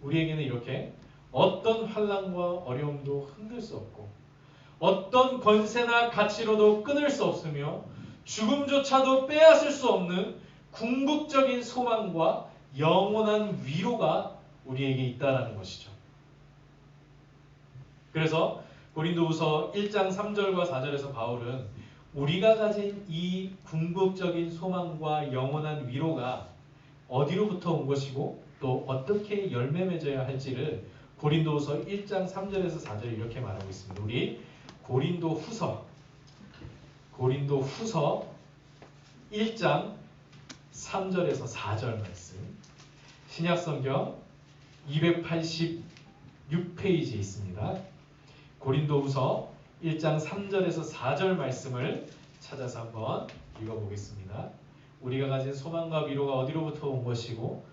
Speaker 1: 우리에게는 이렇게 어떤 환난과 어려움도 흔들 수 없고 어떤 권세나 가치로도 끊을 수 없으며 죽음조차도 빼앗을 수 없는 궁극적인 소망과 영원한 위로가 우리에게 있다라는 것이죠. 그래서 고린도후서 1장 3절과 4절에서 바울은 우리가 가진 이 궁극적인 소망과 영원한 위로가 어디로부터 온 것이고 또 어떻게 열매 맺어야 할지를 고린도후서 1장 3절에서 4절 이렇게 말하고 있습니다. 우리 고린도후서 1장 3절에서 4절 말씀, 신약성경 286페이지에 있습니다. 고린도후서 1장 3절에서 4절 말씀을 찾아서 한번 읽어보겠습니다. 우리가 가진 소망과 위로가 어디로부터 온 것이고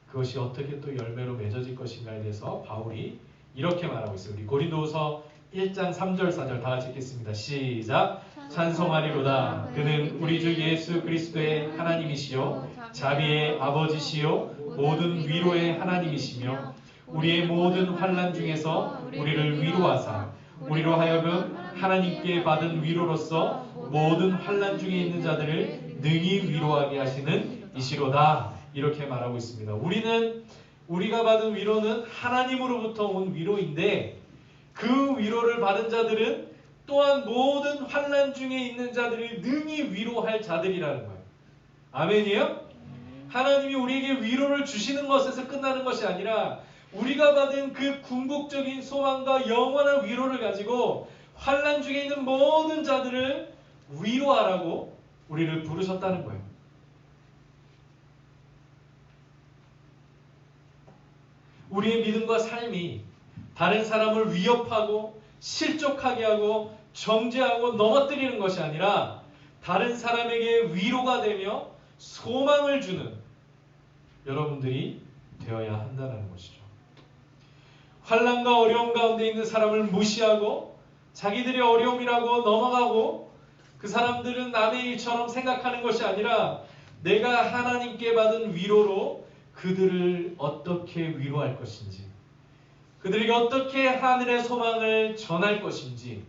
Speaker 1: 그것이 어떻게 또 열매로 맺어질 것인가에 대해서 바울이 이렇게 말하고 있어요. 우리 고린도후서 1장 3절 4절 다 같이 읽겠습니다. 시작. 찬송하리로다. 그는 우리 주 예수 그리스도의 하나님이시요 자비의 아버지시요 모든 위로의 하나님이시며 우리의 모든 환난 중에서 우리를 위로하사 우리로 하여금 하나님께 받은 위로로서 모든 환난 중에 있는 자들을 능히 위로하게 하시는 이시로다. 이렇게 말하고 있습니다. 우리가 받은 위로는 하나님으로부터 온 위로인데 그 위로를 받은 자들은 또한 모든 환난 중에 있는 자들을 능히 위로할 자들이라는 거예요. 아멘이에요? 하나님이 우리에게 위로를 주시는 것에서 끝나는 것이 아니라 우리가 받은 그 궁극적인 소망과 영원한 위로를 가지고 환난 중에 있는 모든 자들을 위로하라고 우리를 부르셨다는 거예요. 우리의 믿음과 삶이 다른 사람을 위협하고 실족하게 하고 정죄하고 넘어뜨리는 것이 아니라 다른 사람에게 위로가 되며 소망을 주는 여러분들이 되어야 한다는 것이죠. 환난과 어려움 가운데 있는 사람을 무시하고 자기들의 어려움이라고 넘어가고 그 사람들은 남의 일처럼 생각하는 것이 아니라 내가 하나님께 받은 위로로 그들을 어떻게 위로할 것인지, 그들에게 어떻게 하늘의 소망을 전할 것인지,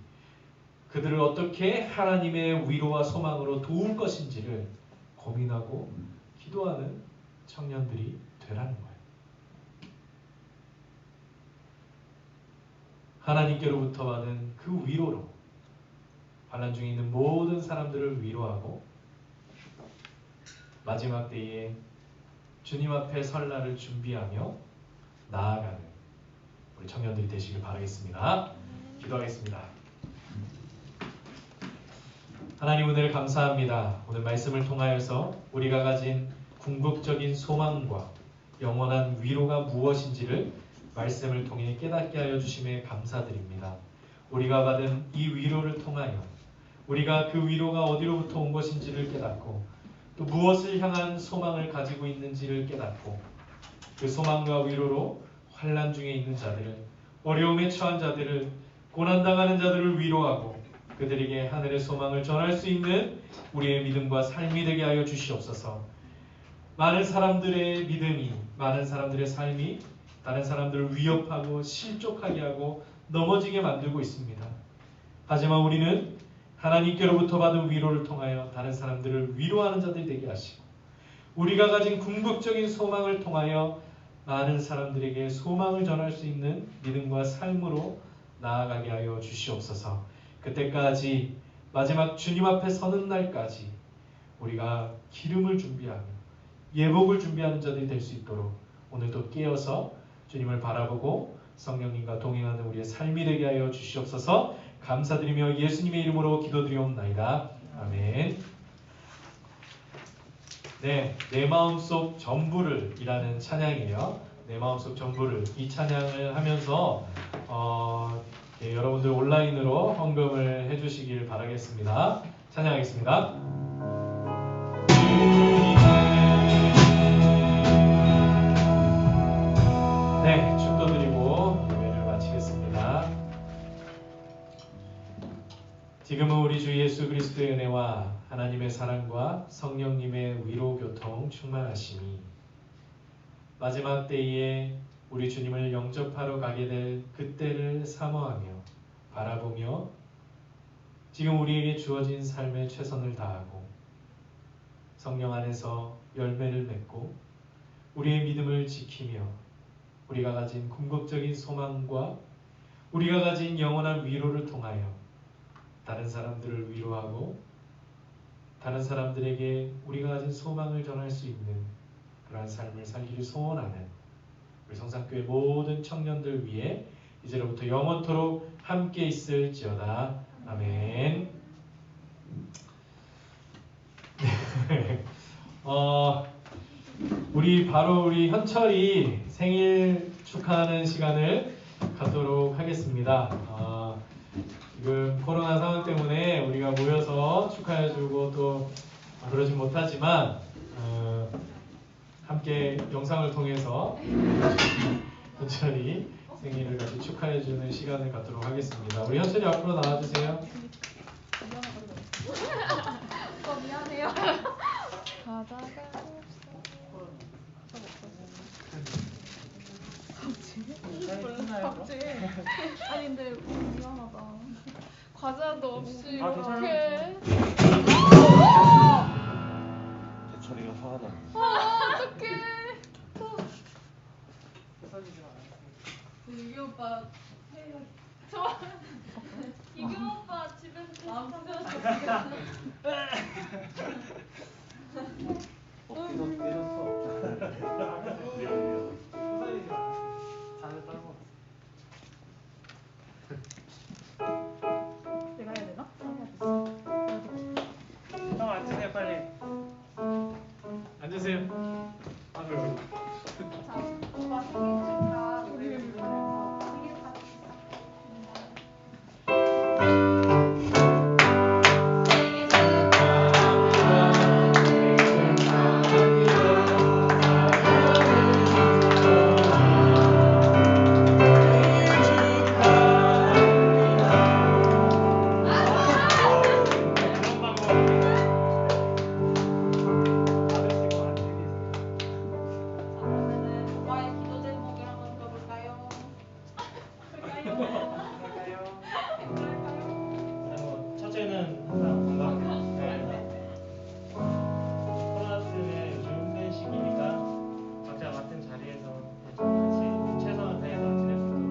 Speaker 1: 그들을 어떻게 하나님의 위로와 소망으로 도울 것인지를 고민하고 기도하는 청년들이 되라는 거예요. 하나님께로부터 받은 그 위로로 환난 중에 있는 모든 사람들을 위로하고 마지막 때에 주님 앞에 설 날을 준비하며 나아가는 우리 청년들이 되시길 바라겠습니다. 기도하겠습니다. 하나님 은혜를 감사합니다. 오늘 말씀을 통하여서 우리가 가진 궁극적인 소망과 영원한 위로가 무엇인지를 말씀을 통해 깨닫게 하여 주심에 감사드립니다. 우리가 받은 이 위로를 통하여 우리가 그 위로가 어디로부터 온 것인지를 깨닫고 또 무엇을 향한 소망을 가지고 있는지를 깨닫고 그 소망과 위로로 환난 중에 있는 자들을, 어려움에 처한 자들을, 고난당하는 자들을 위로하고 그들에게 하늘의 소망을 전할 수 있는 우리의 믿음과 삶이 되게 하여 주시옵소서. 많은 사람들의 믿음이, 많은 사람들의 삶이 다른 사람들을 위협하고 실족하게 하고 넘어지게 만들고 있습니다. 하지만 우리는 하나님께로부터 받은 위로를 통하여 다른 사람들을 위로하는 자들이 되게 하시고 우리가 가진 궁극적인 소망을 통하여 많은 사람들에게 소망을 전할 수 있는 믿음과 삶으로 나아가게 하여 주시옵소서. 그때까지 마지막 주님 앞에 서는 날까지 우리가 기름을 준비하며 예복을 준비하는 자들이 될 수 있도록 오늘도 깨어서 주님을 바라보고 성령님과 동행하는 우리의 삶이 되게 하여 주시옵소서. 감사드리며 예수님의 이름으로 기도드리옵나이다. 아멘. 네, 내 마음속 전부를 이라는 찬양이에요. 내 마음속 전부를, 이 찬양을 하면서 여러분들 온라인으로 헌금을 해주시길 바라겠습니다. 찬양하겠습니다. 네, 축도드리고 예배를 마치겠습니다. 지금은 우리 주 예수 그리스도의 은혜와 하나님의 사랑과 성령님의 위로 교통 충만하심이 마지막 때에 우리 주님을 영접하러 가게 될 그때를 사모하며 바라보며 지금 우리에게 주어진 삶에 최선을 다하고 성령 안에서 열매를 맺고 우리의 믿음을 지키며 우리가 가진 궁극적인 소망과 우리가 가진 영원한 위로를 통하여 다른 사람들을 위로하고 다른 사람들에게 우리가 가진 소망을 전할 수 있는 그러한 삶을 살기를 소원하는 우리 성산교회 모든 청년들 위해 이제로부터 영원토록 함께 있을지어다. 아멘. 우리 현철이 생일 축하하는 시간을 갖도록 하겠습니다. 지금 코로나 상황 때문에 우리가 모여서 축하해주고 또 그러진 못하지만 함께 영상을 통해서 현철이 생일을 같이 축하해주는 시간을 갖도록 하겠습니다. 우리 현철이 앞으로 나와주세요.
Speaker 4: 미안해요.
Speaker 2: 갑자기
Speaker 4: 아니 근데 미안하다.
Speaker 6: 과자도 없이
Speaker 2: 아, 괜찮아요.
Speaker 6: 이렇게.
Speaker 3: 대철이가 화가 나.
Speaker 6: 어떡해.
Speaker 2: 부서지지 않았어요.
Speaker 6: 이규 오빠 좋아. 이규 오빠 집에서 대신
Speaker 3: 어깨가 깨졌어.
Speaker 2: 부서지지 않았어요. 잔을 떨고
Speaker 4: 내가 해야 되나?
Speaker 2: 형 앉으세요 빨리.
Speaker 1: 앉으세요. 아유.
Speaker 4: 자, 오빠 생일 축하 노래를 부르면서 생일 파티 시작합니다. 그러면은 오빠의 기도 제목을 한번 들어볼까요?
Speaker 2: 첫째는 항상 건강. 코로나 때문에 요즘 힘든 시기니까 각자 맡은 자리에서 같이 최선을 다해서 지낼 수 있도록.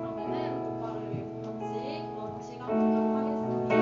Speaker 4: 그러면은 오빠를 위해서 같이 기도하는 시간 갖도록 하겠습니다.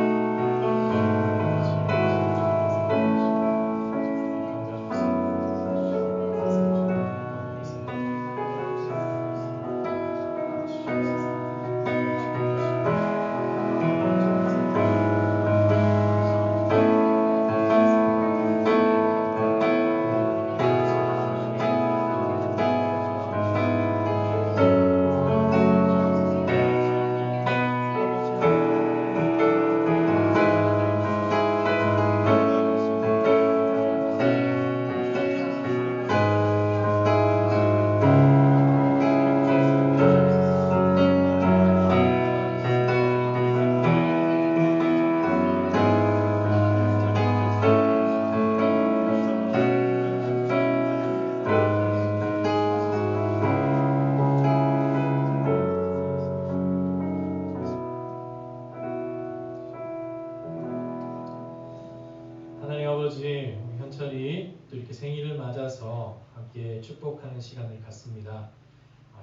Speaker 1: 하나님 아버지, 우리 현철이 또 이렇게 생일을 맞아서 함께 축복하는 시간을 갖습니다.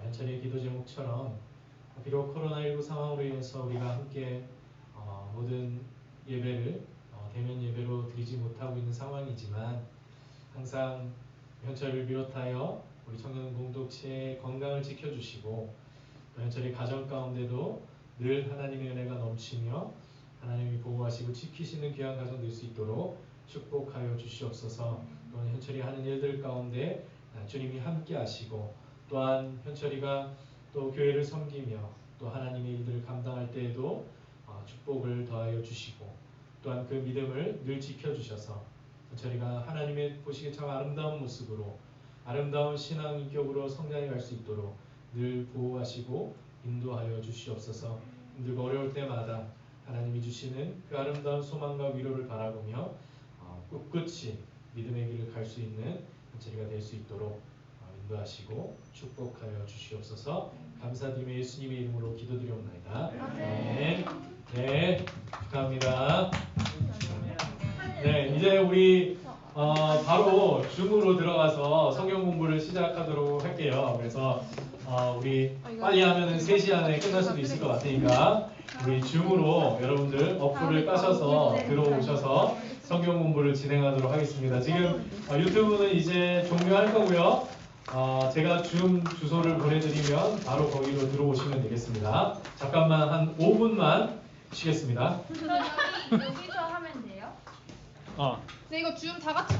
Speaker 1: 현철이의 기도 제목처럼 비록 코로나19 상황으로 인해서 우리가 함께 모든 예배를 대면 예배로 드리지 못하고 있는 상황이지만 항상 현철을 비롯하여 우리 청년 공동체의 건강을 지켜주시고 또 현철의 가정 가운데도 늘 하나님의 은혜가 넘치며 하나님이 보호하시고 지키시는 귀한 가정 될 수 있도록 축복하여 주시옵소서. 또한 현철이 하는 일들 가운데 주님이 함께 하시고 또한 현철이가 또 교회를 섬기며 또 하나님의 일들을 감당할 때에도 축복을 더하여 주시고 또한 그 믿음을 늘 지켜주셔서 현철이가 하나님의 보시기에 참 아름다운 모습으로 아름다운 신앙 인격으로 성장해 갈 수 있도록 늘 보호하시고 인도하여 주시옵소서. 힘들고 어려울 때마다 하나님이 주시는 그 아름다운 소망과 위로를 바라보며 꿋꿋이 믿음의 길을 갈 수 있는 현철이가 될 수 있도록 인도하시고 축복하여 주시옵소서. 감사드리며 예수님의 이름으로 기도드리옵나이다. 아멘. 네, 축하합니다. 네, 이제 우리 바로 줌으로 들어가서 성경 공부를 시작하도록 할게요. 그래서 우리 빨리 하면은 3시 안에 끝날 수도 있을 것 같으니까 우리 줌으로 여러분들 어플을 까셔서 들어오셔서 성경 공부를 진행하도록 하겠습니다. 지금 유튜브는 이제 종료할 거고요. 제가 줌 주소를 보내드리면 바로 거기로 들어오시면 되겠습니다. 잠깐만 한 5분만 쉬겠습니다.
Speaker 6: 여기서 하면 돼요?
Speaker 5: 어.
Speaker 6: 근데 이거 줌 다 같이